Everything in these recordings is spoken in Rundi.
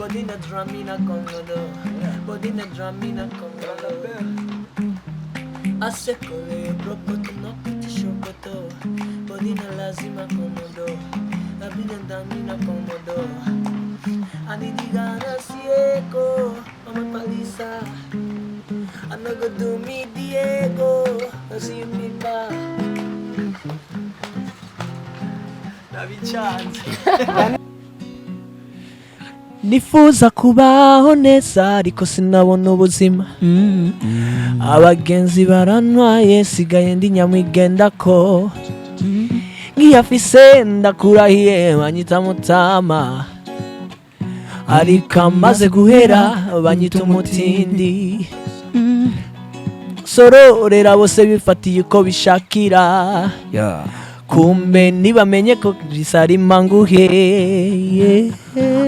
body na dramina kongodo, body na dramina kongodo. Asekole propoto no kutishokoto, body na lazima komodo, abina damina komodo. Anidigana sieko, mama palisa. I'm not gonna do me Diego, I see you pipa. David Chance. Nifuza kubaho neza ariko sinabona ubuzima. Abagenzi barantwaye sigaye ndi nyamwigendako. Ngiyafise ndakurahiye banyita mutama. Ariko amaze guhera banyita umutindi. Sororera bose bifatiye uko bishakira. Kumbe nibamenye ko risari manguhe.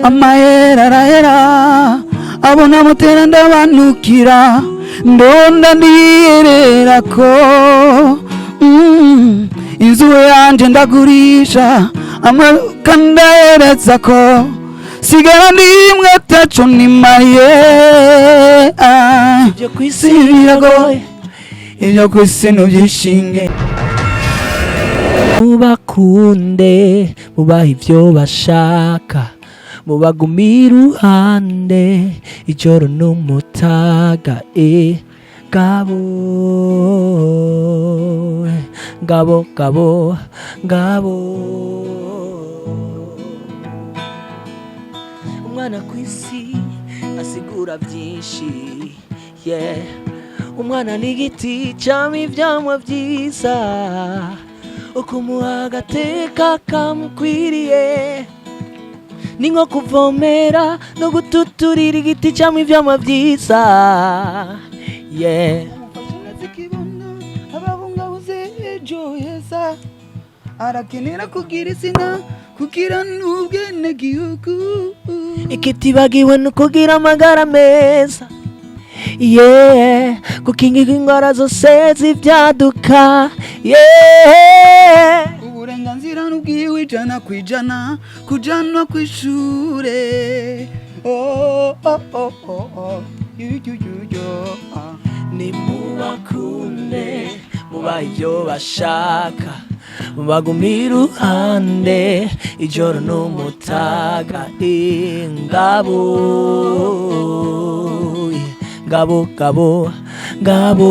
Amahera arahera abona mutera ndabanukira ndonda ndiyerera ko inzu yanje ndagurisha amakandahereza ko sigara ndimwe taco nimariye Ibyo kwisi biragoye, ibyo kwisi nubyishinge. mubakunde mubaha ibyo bashaka, mubagumira iruhande ijoro n'umutaga. Gabo gabo gabo gabo, umwana kwisi asigura byinshi. Umwana n'igiti cyama ibyamwa byiza, ukumuha agateka kamukwiriye. Ni nko kuvomera no gututurira igiti cyama ibyamwa byiza. Ababungabuze ejo heza arakenera kugira izina kugira n'ubwenegihugu. Ikitibagiwe no kugira amagara meza. Gukingira indwara zose z'ibyaduka. Uburenganzira n'ubwiwe ijana ku ijana kujanwa ku ishure. Nimubakunde mubaha ibyo bashaka, mubagumira iruhande ijoro n'umutaga. Gabo gabo gabo.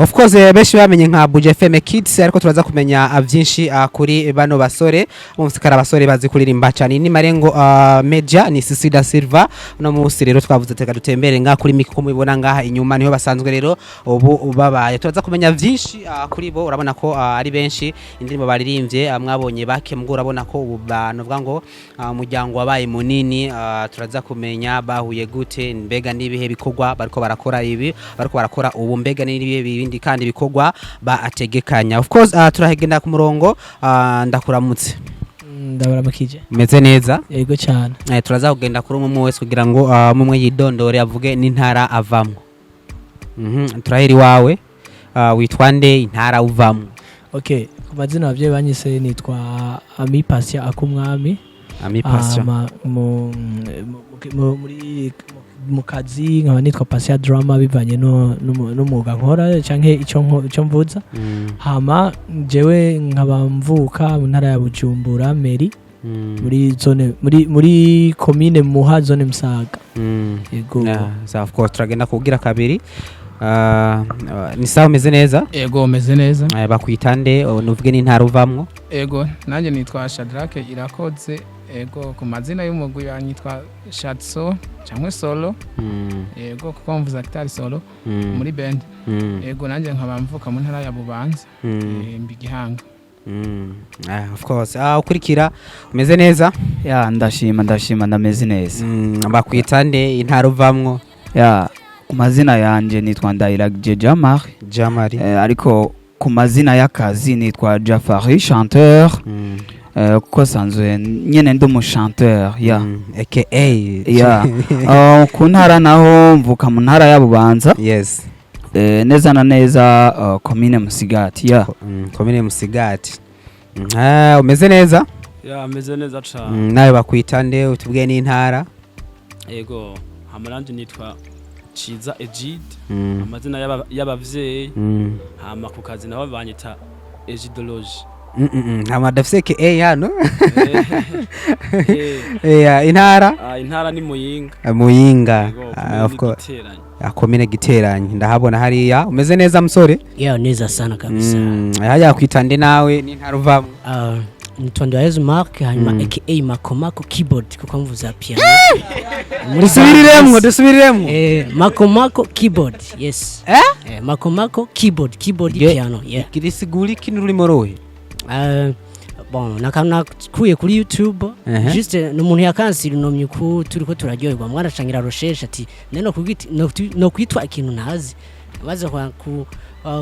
Of course benshi bamenye nka Buja FM Kids, ariko turaza kumenya byinshi kuri bano basore. Umusikara basore bazi kuririmba cyane ni Malengo Media ni Sisida Silva. No munsi rero twavuze teka dutembere nga kuri miko mubibona ngaha inyuma niho basanzwe rero ubu babaye. Turaza kumenya byinshi kuri bo, urabona ko ari benshi indirimbo baririmbye mwabonye bake mugura urabona ko ubu banovuga ngo umuryango wabaye munini. Turaza kumenya bahuye gute, mbega nibihe bikogwa bariko barakora ibi bariko barakora ubu, mbega bindi kandi bikogwa baategekanya. Of course turahegenda ku murongo. Ndakuramutse. Ndabaramukije. Meze neza? Yego cyane. Turaza kugenda kuri umwe wese kugira ngo mumwe yidondore avuge n'intara avamwe. Turaheri wawe witwa nde, intara uvamwe? Okay, ku mazina abavyeyi banyise nitwa Ami Passion akumwami. Ami Passion. Muri mu kazi nkaba nitwa Passion Drama bivanye n'umwuga nkora canke icyo mvuza. Hama jewe nkaba mvuka mu ntara ya Bujumbura Meri, muri zone muri commune Muha zone Msaga. Yego. So of course turagenda kugira kabiri. Ni sawa, meze neza? Yego meze neza. Bakwitande nuvuge n'intara uvamwo? Yego nanjye nitwa Shadrake Irakoze. Yego ku mazina y'umugwi yanyitwa Shatso cyangwa Solo. Yego kuko mvuza gitari solo muri band. Yego nanjye nkaba mvuka mu ntara ya Bubanza, Mbigihanga. Of course. Ukurikira umeze neza? Ndashima ndameze neza. Bakwitande intara uvamwo? Ku mazina yanje nitwa Ndayiragije Jamari. Ariko ku mazina y'akazi nitwa Jafari chanteur. Kuko sanzwe nyene ndi umushanteur aka ku ntara naho mvuka mu ntara ya Bubanza. Yes. Neza na neza commune Musigati. Commune Musigati. Umeze neza? Ya ameze neza cyane. Nawe bakwita nde utubwiye n'intara? Yego hamaranje nitwa Ciza Egide. Amazina y'abavyeyi. Hama ku kazi naho banyita Egidology. Hama dafise ke hano. Intara? Intara ni Muyinga. Muyinga. Of course. Akomine Giteranye. Ndahabona hariya. Umeze neza musore? Yeah, neza sana kabisa. Haya kwitande nawe n'intara uvamo. Nitondwayezu Mark hanyuma aka Makomako keyboard kuko mvuza piano. Dusubiriremo. Makomako keyboard. Yes. Makomako keyboard piano. Yeah. Kirisiguri kino rurimo rohe? Bon, nakana kuye kuri YouTube. Juste n'umuntu yakansira nomye ku turiko turaryoherwa mwarashangira recherche ati neno kugiti no kwitwa ikintu ntazi. Baze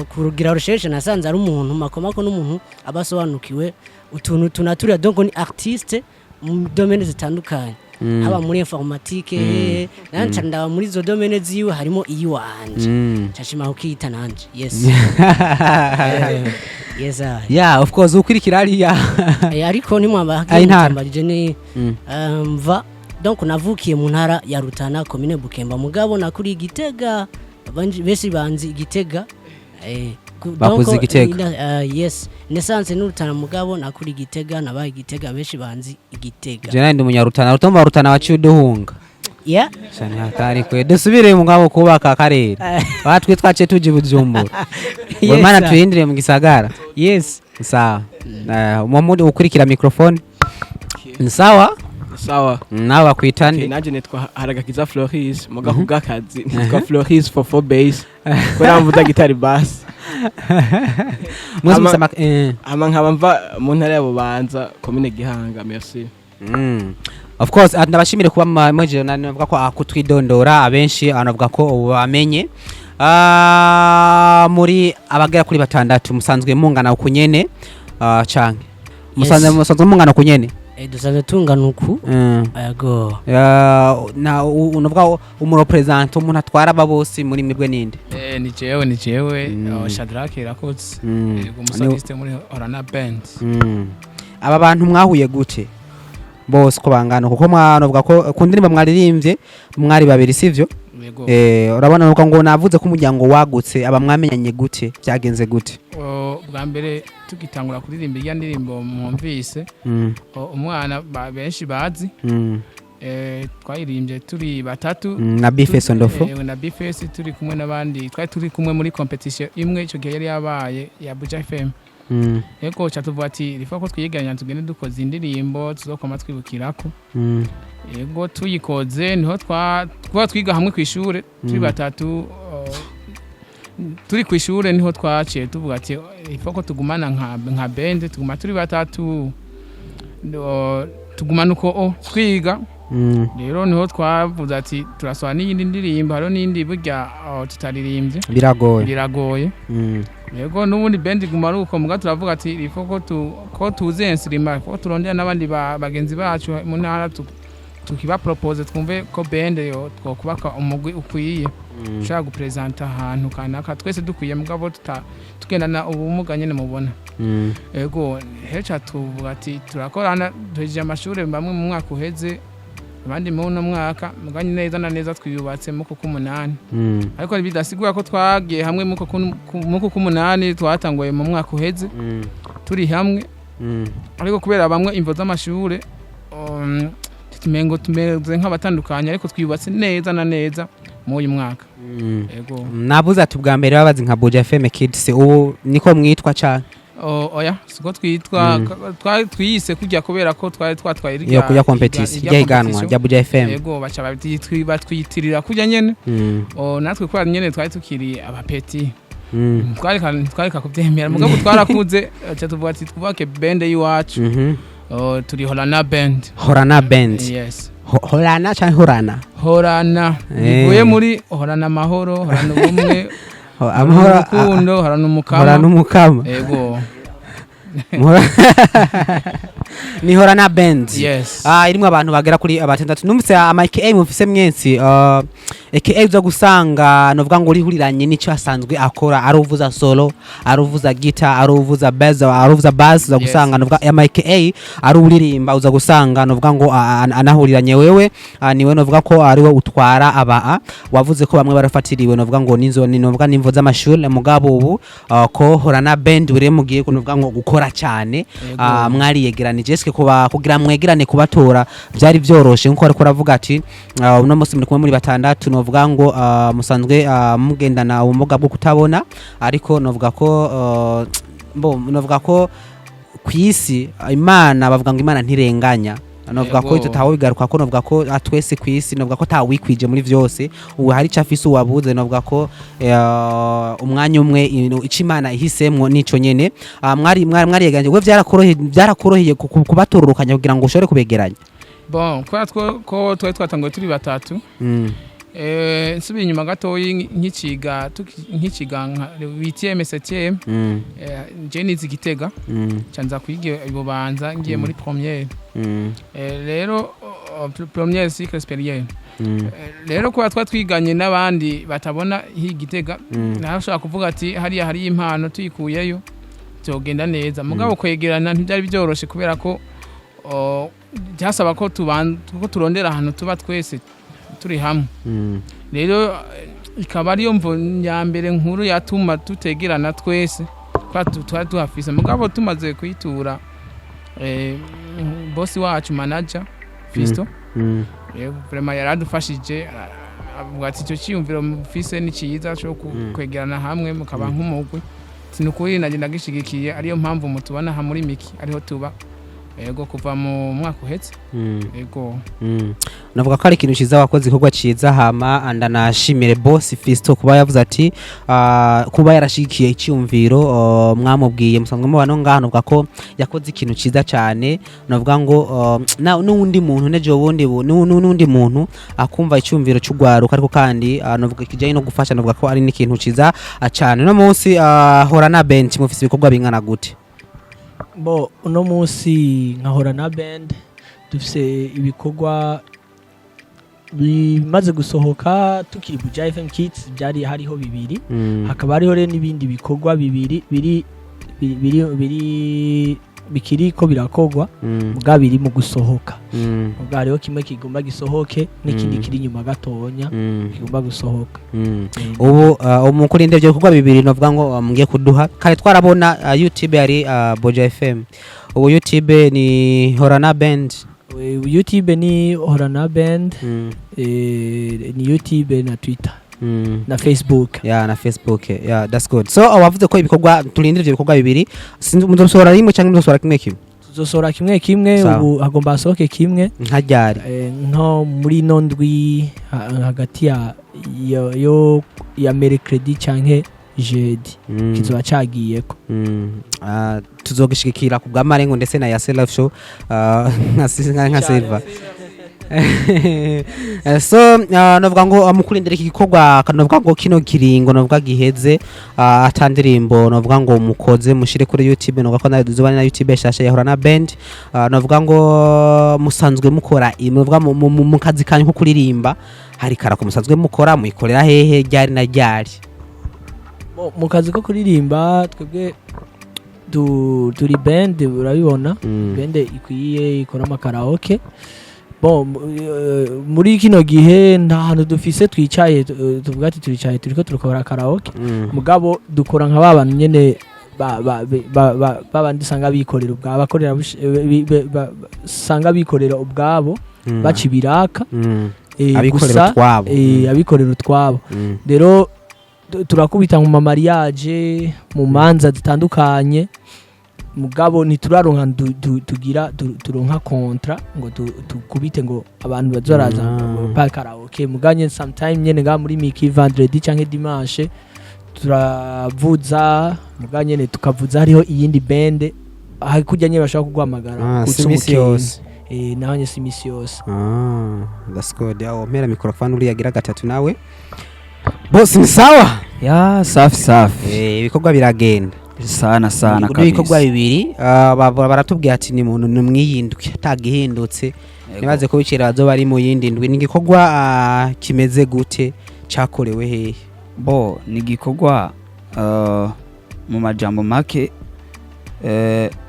kurugira recherche nasanze ari umuntu Makomako n'umuntu abasobanukiwe utuntu tunaturya donc ni artiste mu domaine zitandukanye haba muri informatique nanca ndaba muri zo domaine ziwe harimo iyiwanje cashima ukita nanje yes yes yeah of course ukurikira ari ya ariko ni mwamba hakitambarije ni mva donc navukiye mu ntara ya Rutana commune Bukemba mugabo nakuri Gitega abanje besi banzi Gitega bakuze Gitega yes nesanse n'Urutana mugabo nakuri Gitega nabaye Gitega benshi banzi Igitega je ndi umunyarutana rutomba Rutana waciye duhunga yeah cyane hatari kwe dusubire mu ngabo kubaka akarere batwe twace tuje Bujumbura Mana tuyindire mu gisagara yes sawa Muhammad ukurikira microphone sawa sawa nawe kwitande naje netwa Haragakiza Floris muga kubwakazi netwa Floris for 4 bass kora mvuza gitari bass ama nkaba mva mu ntara ya Bubanza commune Gihanga merci of course ndabashimire kuba mweje navuga ko akutwidondora abenshi anavuga ko bamenye muri abagera kuri batandatu musanzwe mungana ukunyene canke musanzwe mungana ukunyene dusanzwe tungana uku yego na unavuga umurepresent umuntu atwara babose muri mibwe ninde ni jewe Shadrake Irakotse umusoliste muri Orana Band aba bantu mwahuye gute bose ko bangana kuko mwanavuga ko kundirimba mwaririmbye mwari babiri sivyo urabona nuko ngo navuze ko umuryango wagutse aba mwamenyanye gute byagenze gute bwa mbere tugitangura kuririmba iya ndirimbo mwumvise umwana benshi bazi twayirimbye turi batatu na Bifeso ndofo na Bifeso turi kumwe nabandi twari turi kumwe muri competition imwe ico gihe yari yabaye ya Buja FM yego cyatuvuga ati rifo ko twiyiganya tugende dukoze indirimbo tuzokoma twibukirako yego tuyikoze niho twiga hamwe ku ishure turi batatu turi ku ishure niho twaciye tuvuga ati rifo ko tugumana nka band tuguma turi batatu tugumana uko twiga rero niho twavuze ati turaswa n'iyindi ndirimbo haro n'indi burya tutaririmbye biragoye yego n'ubundi band igumana uko muga turavuga ati rifo ko tuzensilima ko turondera n'abandi bagenzi bacu mu ntara tukiba propose twumve ko band yo twokubaka umugwi ukwiye ushaka gupresenta ahantu kanaka twese dukwiye mugabo tugendana ubumuga nyene mubona yego hecha tuvuga ati turakorana duhejeje amashuri bamwe mu mwaka uheze abandi mu no mwaka muganye neza na neza twiyubatse mu kuko 8 ariko bidasigura ko twagiye hamwe mu kuko 8 twatangoye mu mwaka uheze turi hamwe ariko kubera bamwe imvo z'amashure tumengo tumeze nk'abatandukanye ariko twiyubatse neza na neza mu uyu mwaka yego nabuza ati bwa mbere babazi nka Buja FM Kids ubu niko mwitwa cyane oya siko twitwa twiyise kujya kubera ko twatwaye irya kujya competition ryahiganwa rya Buja FM yego bacha batwitirira kujya nyene natwe kwa nyene twari tukiri abapeti twareka kubyemera mugabo twarakuze cyatuvuga ati twubake band yiwacu turi Horana Band yes Horana cyangwa Horana bivuye muri Horana amahoro Horana ubumwe amahoro Horana umukama yego ni Horana Band yes irimo abantu bagera kuri abatandatu numvise amike mufise mwensi aka uza gusanga novuga ngo urihuriranye n'icyo asanzwe akora ari uvuza solo ari uvuza guitar ari uvuza bass ari uvuza bass uza gusanga novuga aka ari uririmba uza gusanga novuga ngo anahuriranye wewe niwe novuga ko ari we utwara aba wavuze ko bamwe barafatiriwe novuga ngo novuga nimvo z'amashuri mugabo ubu ko horana band ure mugiye kunovuga ngo gukora cyane mwari yegeranije eske kugira mwegerane kubatora byari byoroshe nko ariko aravuga ati uno munsi muri kumwe muri batandatu novuga ngo musanzwe mugendana ubumuga bwo kutabona ariko novuga ko novuga ko kwisi Imana bavuga ngo Imana ntirenganya novuga ko itaho bigaruka ko novuga ko atwese kwisi novuga ko tawikwije muri byose ubu hari cyafise uwabuze novuga ko umwanya umwe Imana ihisemwo nico nyene mwari yeganje we byarakoroheye kubatororokanya kugira ngo ushobore kubegeranya bon ko twari twatangiye turi batatu nsubiye inyuma gatoyi nk'ikiga 8e 7e je nizi Gitega canza kwiga ibubanza ngiye muri première rero première cycle supérieur rero ko twiganye n'abandi batabona hi Gitega nashaka kuvuga ati hari impano tuyikuyeyo cyogenda neza mugabo kwegerana ntibyari byoroshe kubera ko byasaba ko turondera ahantu tuba twese turi hamwe rero ikaba ariyo mvo nyambere nkuru yatuma tutegerana twese kwa tuhafise mugabo tumaze kuyitura boss wacu manager Fisto vraiment yaradufashije avuga ati cyo cyumviro mufise ni cyiza cyo kwegerana hamwe mukaba nk'umugwi sinukuri nagenda gishigikiye ariyo mpamvu mutubana ha muri miki ariho tuba ego kuva mu mwaka uhetse ego navuga ko ari ikintu ciza wakoze ikorwa ciza hama ndanashimire boss Fisto kuba yavuze ati kuba yarashigikiye icyumviro mwamubwiye musanzwe mubano ngano navuga ko yakoze ikintu ciza cyane navuga ngo n'undi muntu neje ubundi n'undi muntu akumva icyumviro cy'ugwaruka ariko kandi navuga kijanye no gufasha navuga ko ari n'ikintu ciza cyane no munsi horana bench mufise ibikorwa bingana gute uno munsi nkahora na band dufise ibikorwa bimaze gusohoka tukiri Buja FM Kids byari hariho bibiri hakaba hariho rero n'ibindi bikorwa bibiri bikiri ko birakogwa muga biri mu gusohoka muga hariho kimwe kigomba gisohoke n'ikindi kiri nyuma gatonya kigomba gusohoka ubu umukurinde byo bikorwa bibiri novuga ngo mugiye kuduha kare twarabona YouTube yari Buja FM ubu YouTube ni Horana Band YouTube ni Horana Band ni YouTube na Twitter na Facebook na Facebook that's good so wavuze ko ibikorwa turindira ibyo bikorwa bibiri muzosohora rimwe cyangwa muzosohora kimwe tuzosohora kimwe ubu hagomba asohoke kimwe nkajyari nko muri nondwi hagati ya mercredi canke jeudi kizoba cagiyeko tuzogishikira ku bwa Malengo ndetse na ya Self Show nka Silva so novuga ngo mukurindira iki gikorwa kanovuga ngo kino kiringo novuga giheze atandirimbo novuga ngo mukoze mushire kuri YouTube novuga ko nazuba na YouTube shasha yahora na band novuga ngo musanzwe mukora novuga mu kazi kanyu ko kuririmba hari karako musanzwe mukora muyikorera hehe ryari na ryari mu kazi ko kuririmba twebwe turi band urabibona band ikwiye ikora amakaraoke muri kino gihe nta hantu dufise twicaye tuvuga ati turicaye turiko turakora karaoke mugabo dukora nka babantu nyene babandi sanga bikorera ubwabo bakorera sanga bikorera ubwabo bacibiraka abikorera utwabo rero turakubita mu mariage mu manza zitandukanye mugabo nituraronka turonka contrat ngo tukubite ngo abantu bazoraza pa karaoke muganye sometime nyene nga muri miki vendredi canke dimanche turavuza muganye ne tukavuza hariho iyindi band kujya nyene bashaka kugwamagara kutsumisi yose nahanye simisi yose that's good yawo mpera microphone uri yagira gatatu nawe boss ni sawa ya safi ibikorwa biragenda sana kabisa ibikorwa bibiri baratubwiye ati ni muntu numwiyindukye tagihindutse nibaze ko bicira bazo bari mu yindi ndwi n'igikorwa kimeze gute cakorewe hehe bo ni igikorwa mu majambo make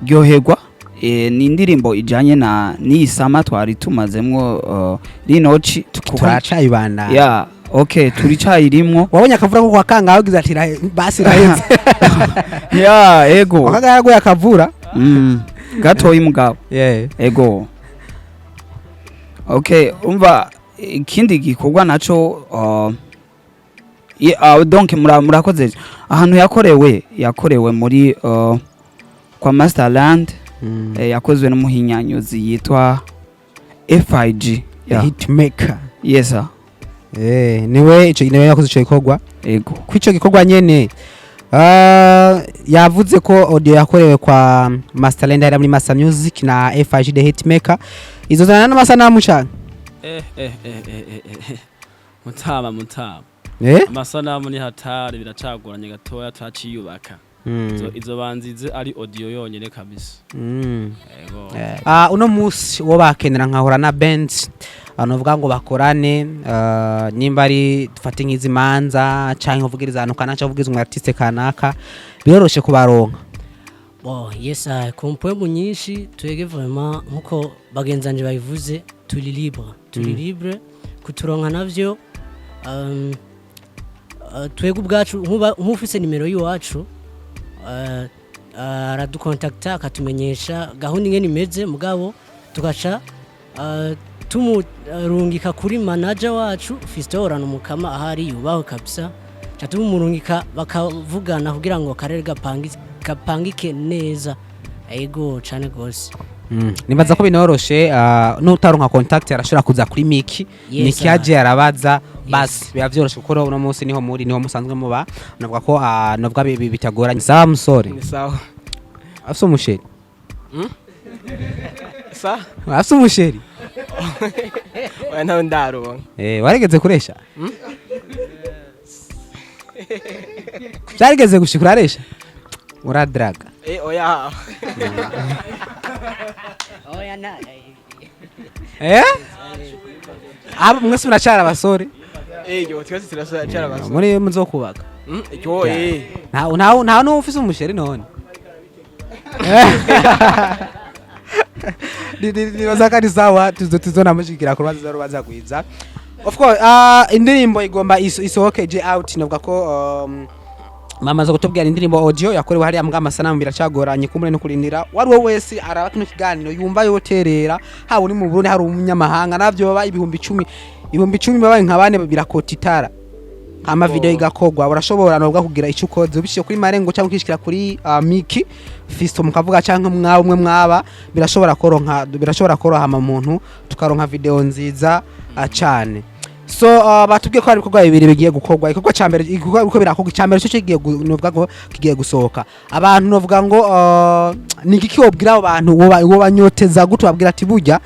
ryoherwa ni indirimbo ijanye na n'isama twari tumazemwo rinoci turacayibana ya okay turicayirimwo wabonye akavura ko kwa kanga wagize ati basi raheze ya ego wakagaraguye akavura gatoyi mugabo yeah ego okay umva ikindi gikorwa naco donc murakoze ahantu yakorewe muri kwa Masterland yakozwe n'umuhinyanyuzi yitwa FIG hitmaker yes sir niwe yakoze ico gikorwa ego kwico gikorwa nyene yavuze ko audio yakorewe kwa Masterland ari muri Master Music na FIG the hitmaker izo zana n'amasanamu cyane mutama amasanamu ni hatari biracagoranye gatoya twaciyubaka izo banzize ari audio yonyene kabisa uno musi wo bakenera nkahora na band anovuga ngo bakorane nimba ari dufate nk'izi manza canke uvugiriza ahantu kanaka uvugiza umu artiste kanaka biroroshe kubaronka yes ku mpamvu nyinshi twege vraiment nkuko bagenzanje bayivuze turi libre kuturonka navyo twege ubwacu nk'ufise nimero yiwacu aradukontakta akatumenyesha gahunda ingene imeze mugabo tugaca tumurungika kuri manager wacu Fistorano Mukama ahari yubaho kabisa catumurungika bakavugana kugira ngo karere gapangike neza ego cane gose nibaza ko binoroshe n'utaronka contact arashobora kuza kuri Miki Miki yaje arabaza basi biba vyoroshe kuko uno munsi niho musanzwe muba navuga ko navuga bitagoranye sawa musore ni sawa afso umusheri sa afso umusheri wana ndaro waregeze kuresha Cyarigeze gushikura aresha uradraga oya na abo mwese muracara abasore yo twese turacara abasore muri muzokubaka yo nta no ufise umusheri none nibaza kandi sawa tuzona mushikira ku rubanza rubanza kwiza of course indirimbo igomba isohoke je out navuga ko mama zo kutubwira indirimbo audio yakorewe hari amwe amasanamu biracagoranye kumure no kurindira wari wowe wese araba kino kiganiro yumva yoterera haba uri mu Burundi hari umunyamahanga navyo baba ibihumbi 10 babaye nkabane birakotitara ama video igakogwa urashobora no kugira icyo ukoze ubishiye kuri Malengo cyangwa ukishikira kuri Miki Fisto mukavuga cyangwa umwe mwaba birashobora koroha muntu tukaronka video nziza cyane so batubwiye ko ari ibikorwa bibiri bigiye gukorwa igikorwa cyambere uko birakorwa cyambere cyo kigiye novuga ngo kigiye gusohoka abantu novuga ngo ni iki wobwira abantu wo banyoteza gutubabwira ati burya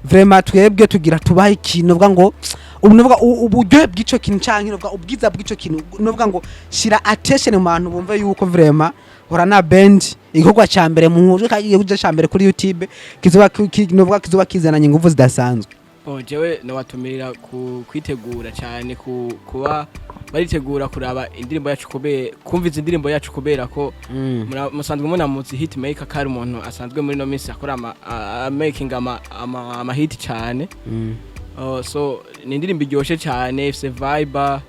vraiment twebwe tugira tubaye ikintu novuga ngo ubunovuga uburyo bw'ico kintu canke novuga ubwiza bw'ico kintu novuga ngo shira attention mu bantu bumve yuko vraiment hora na band igikorwa cyambere mu nkuru kagiye kuja cyambere kuri YouTube kizoba kizananye ingufu zidasanzwe jewe nawatumirira kwitegura cyane kuba baritegura kuraba indirimbo yacu kumviza indirimbo yacu kubera ko musanzwe munamutse hitmaker kari umuntu asanzwe muri no minsi akora making ama hit cyane so ni indirimbo iryoshe cyane ifise vibe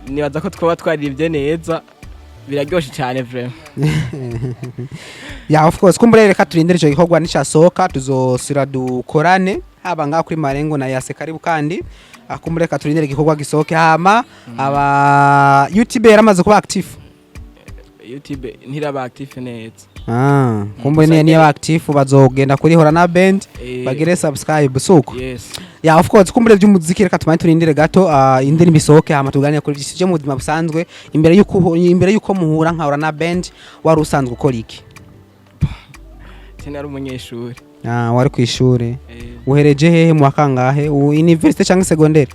nibaza ko twaba twaririmbye neza biraryoshe cyane vraiment yeah of course kumbure reka turindire ico gikorwa nicasohoka tuzosira dukorane haba ngaho kuri Malengo na yase karibu kandi kumbure reka turindire igikorwa gisohoke hama aba YouTube yaramaze kuba active YouTube ntiraba active neza kumbure niyo active bazogenda kuri hora na band bagire subscribe suko yes yeah of course kumbure by'umuziki reka tumanye turindire gato indirimbo isohoke hama tuganira kuri byinshi byo mu buzima busanzwe imbere yuko muhura nka hora na band wari usanzwe ukora iki sinari umunyeshuri wari ku ishuri uhereje hehe mu wakangahe university cyangwa secondaire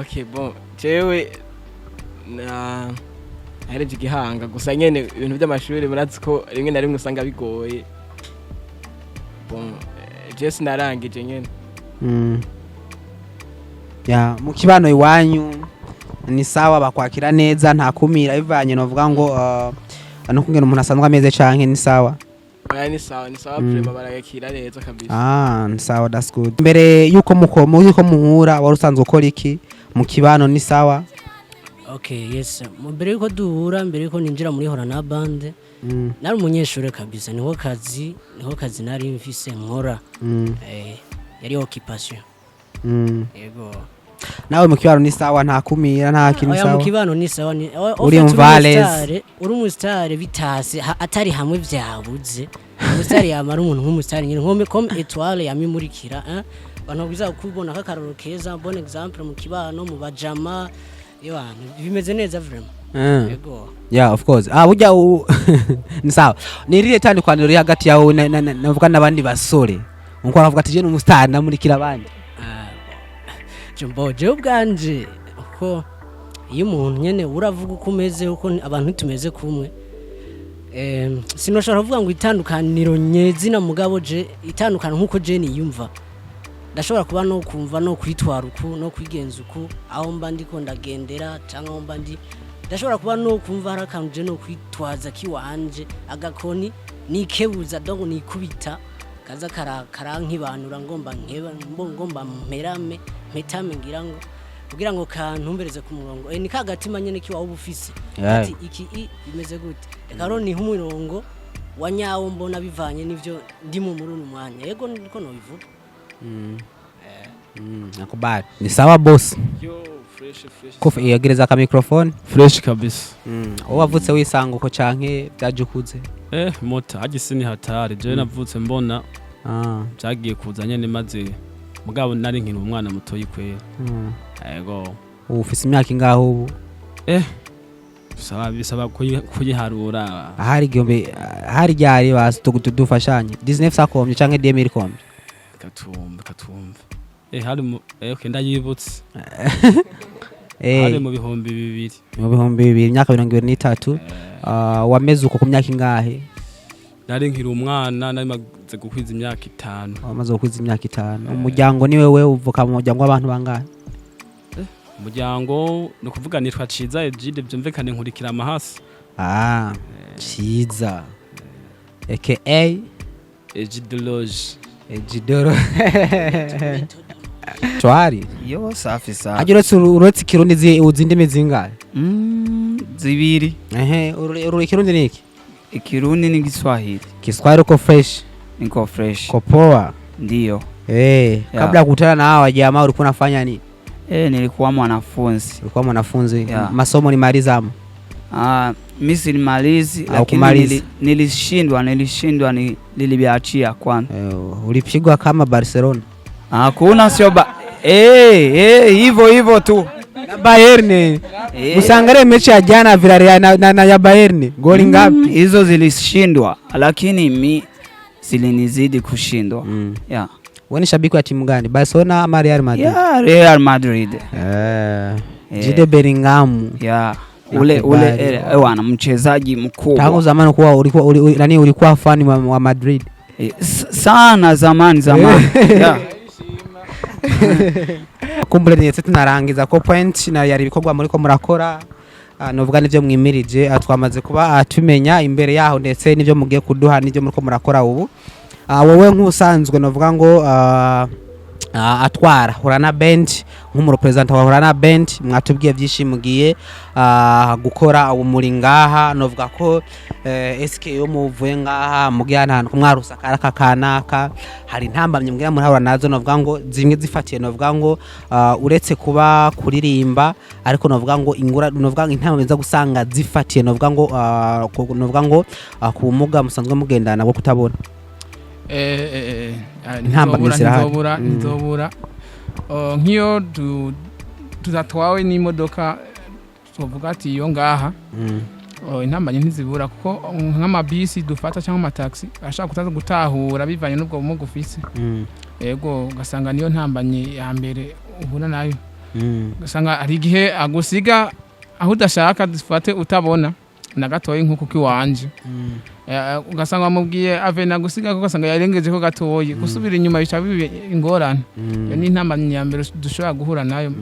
okay bon jewe na hereje Gihanga gusa nyene ibintu by'amashuri murazi ko rimwe na rimwe usanga bigoye bon je sinarangije nyene ya mu kibano iwanyu ni sawa bakwakira neza nta kumira bivanye novuga ngo no kungena umuntu asanzwe ameze canke ni sawa ni sawa prema barayakira neza kabisa ni sawa that's good mbere yuko muhura wari usanzwe ukora iki mu kibano ni sawa Okay, yes. Mbere yuko duhura, mbere yuko ninjira muri hora na bande, nari umunyeshure kabisa, niho kazi nari mfise nkora. Yari occupation. Yego. Nawe mu kibano ni sawa nta kumira nta kintu sawa. Mu kibano ni sawa ni uri umvalez. Uri umustar bitase atari hamwe vyabuze. Umustar yamara umuntu nk'umustar nyine nkome comme étoile yamimurikira, bantu biza kubona kakaroro keza, bon exemple mu kibano mu bajama bimeze neza vraiment. Yego. Yeah, of course. Burya ni sawa. Nirire tandukanye riri hagati yawe navuga nabandi basore. Nkuko aravuga ati je n'umustar namurikira abandi. Jumbo je ubwanje uko iyo umuntu nyene uravuga uko umeze uko abantu tumeze kumwe. Sinoshobora kuvuga ngo itandukaniro nyezi na mugabo je itandukana nkuko je niyumva. Ndashobora kuba no kumva no kwitwara uku no kwigenza uku aho mba ndiko ndagendera cyangwa aho mba ndi ndashobora kuba no kumva harakanje no kwitwaza kiwanje agakoni nikebuza dongo nikubita kaza karankibanura ngomba mperame mpetame ngirango kugira ngo kantumbereze ku murongo ni kagatima nyene kiwa ubufise ati iki bimeze gute rero ni humurongo wanyawo mbona bivanye nivyo ndimo muri uno mwanya yego niko no bivuga nakubali ni sawa boss yo fresh kofi yagereza ka microphone fresh kabisa wavutse wisanga uko canke byajukuze mota agisi ni hatari je navutse mbona byagiye kuzanya ne maze mugabo nari nkina umwana muto yikwera yego ufise imyaka ingaho ubu bisaba kuyiharura hari gombe hari ryari basi tudufashanye Disney sakomye canke Demir komye katumba hari okay ndayibutse hari mu bihumbi 2000 imyaka 2023 wameze uko ku myaka ingahe nari nkiri umwana nari maze gukwiza imyaka 5 wamaze gukwiza imyaka 5 umuryango ni wewe uvuka mu muryango w'abantu bangahe umuryango no kuvuga nitwa Ciza Egide byumvikane nkurikira amahasi Ciza aka Egidologe Ejidoro Twari yo safi safi agiretse uretse kirundi uzindimi zingahe zibiri uri kirundi niki ikirundi ni Kiswahili uko fresh niko fresh kopoa ndio kabla kukutana na hawa jamaa ulikuwa unafanya nini nilikuwa mwanafunzi masomo ni maliza mimi nilimalizi lakini nilishindwa nilibiachia kwanza ulipigwa kama Barcelona hakuna sio hivyo tu na Bayern usangare mechi ya jana Villarreal na ya Bayern goli ngapi hizo zilishindwa lakini mimi zilinizidi kushindwa wewe ni shabiki wa timu gani Barcelona ama Real Madrid Real Madrid Jude Bellingham ule wana mchezaji mkubwa tangu zamani kuwa ulikuwa fan wa Madrid sana zamani kumbure ndetse tunarangiza ko point na yari bikorwa muri ko murakora novuga nivyo mwimirije twamaze kuba tumenya imbere yaho ndetse nivyo mugiye kuduha nivyo muri ko murakora ubu wowe nk'usanzwe novuga ngo atwara Horana Band nk'umurepresent wa Horana Band mwatubwiye byishimugiye gukora umuri ngaha novuga ko SKO muvuye ngaha mugiyana kumwarusa karaka kanaka hari ntambamye mbwira muri Horana nazo novuga ngo zimwe zifatiye novuga ngo uretse kuba kuririmba ariko novuga ngo ingura novuga ngo intambamye za gusanga zifatiye novuga ngo kubumuga musanzwe mugendana bwo kutabona ntizobura nk'iyo tuzatwawe n'imodoka tuvuga ati iyo ngaha intambanye ntizibura kuko nk'amabisi dufata cyangwa amataxi ashaka kutaza gutahura bivanye n'ubwo bumuga ufise yego ugasanga niyo ntambanye ya mbere ubona nayo ugasanga hari igihe agusiga aho udashaka dufate utabona na gatoyi nk'uko kiwanje ugasanga wamubwiye avena gusiga ko ugasanga yarengeje ko gatoyi gusubira inyuma bica bibi ingorane iyo ni intama ya mbere dushobora guhura nayo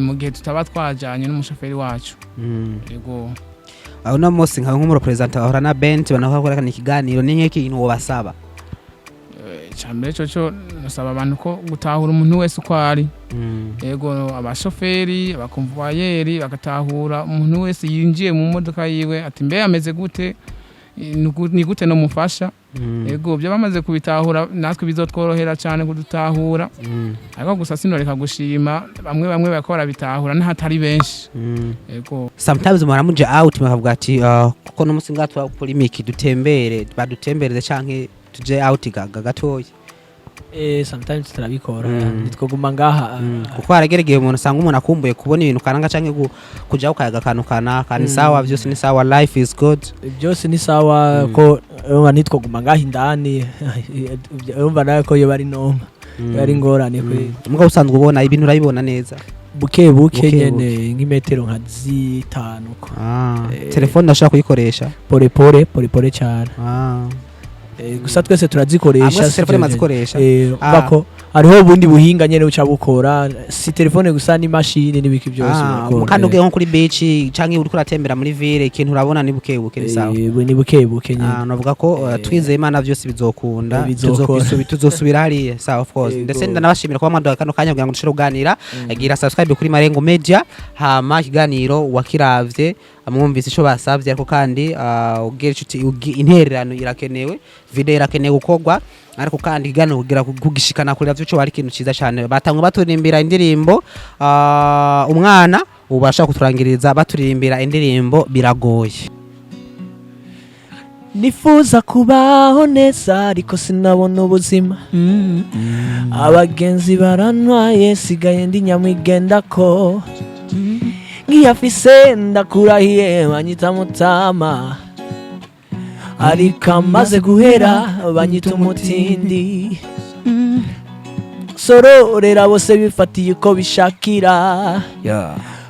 mu gihe tutaba twajanye n'umushoferi wacu yego uno munsi nka nk'umurepresenta bahora na band banakora ikiganiro ni nk'ikintu wobasaba cyambere cyo nasaba abantu ko gutahura umuntu wese uko ari yego abashoferi abakonvoyeri bagatahura umuntu wese yinjiye mu modoka yiwe ati mbe ameze gute ni gute no mufasha yego byo bamaze kubitahura natwe bizotworohera cyane kudutahura ariko gusa sinoreka gushima bamwe bakora bitahura n'ahatari benshi yego sometimes muramuje out makavuga ati kuko no musi ngatwa polemic dutembere badutembereze canke tuje out gatoya sometimes turabikora nitwoguma ngaha kuko harageregeye umuntu sanga umuntu akumbuye kubona ibintu kananga canke kuja ukayaga kantu kanaka ni sawa byose ni sawa life is good byose ni sawa ko nitwoguma ngaha indani urumva nawe ko yo bari noma yari ngorane kwe muga usanzwe ubona ibintu urabibona neza buke nyene nk'imetero nka 5 uko telefone ndashaka kuyikoresha pole cyane gusa twese turazikoresha telefone mazikoresha bako hariho ubundi buhinga nyene uca bukora si telefone gusa ni machine n'ibiki byose kandi ugiye nko kuri beach canke uri kuratembera muri ville ikintu urabona ni buke ni sawa ni buke nyene navuga ko twizeye Imana byose bizokunda tuzosubira hariya sawa of course ndetse ndanabashimira kuba mwaduha kano kanya kugira ngo dushire kuganira agira subscribe kuri Malengo Media hama ikiganiro wakiravye amwumvise ico basavye ariko kandi ugera intererano irakenewe video irakenewe gukorwa ariko kandi igano kugira kugishikana kuri ravyo cyo ari kintu ciza cyane batangwe baturimbira indirimbo umwana ubasha kuturangiriza baturimbira indirimbo biragoye nifuza kubaho neza ariko sinabona ubuzima abagenzi barantwaye sigaye ndi nyamwigenda ko ngiyafise ndakurahiye banyita mutama ariko amaze guhera banyita umutindi sororera bose bifatiye uko bishakira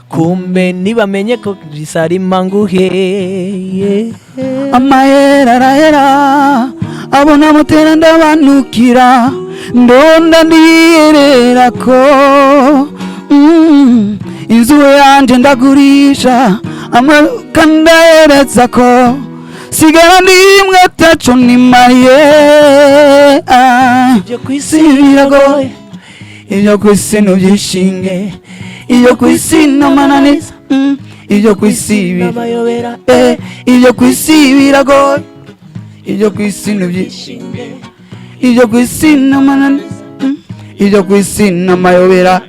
kumbe nibamenye ko risarima nguhe amahera arahera abona mutera ndabanukira ndonda ndiyerera ko inzu yanje ndagurisha amaka ndahereza ko sigara ndimwe taco nimariye ibyo kwisi biragoye ibyo kwisi nubyishinge ibyo kwisi namananiza ibyo kwisi n'amayobera ibyo kwisi biragoye ibyo kwisi nubyishinge ibyo kwisi namananiza ibyo kwisi n'amayobera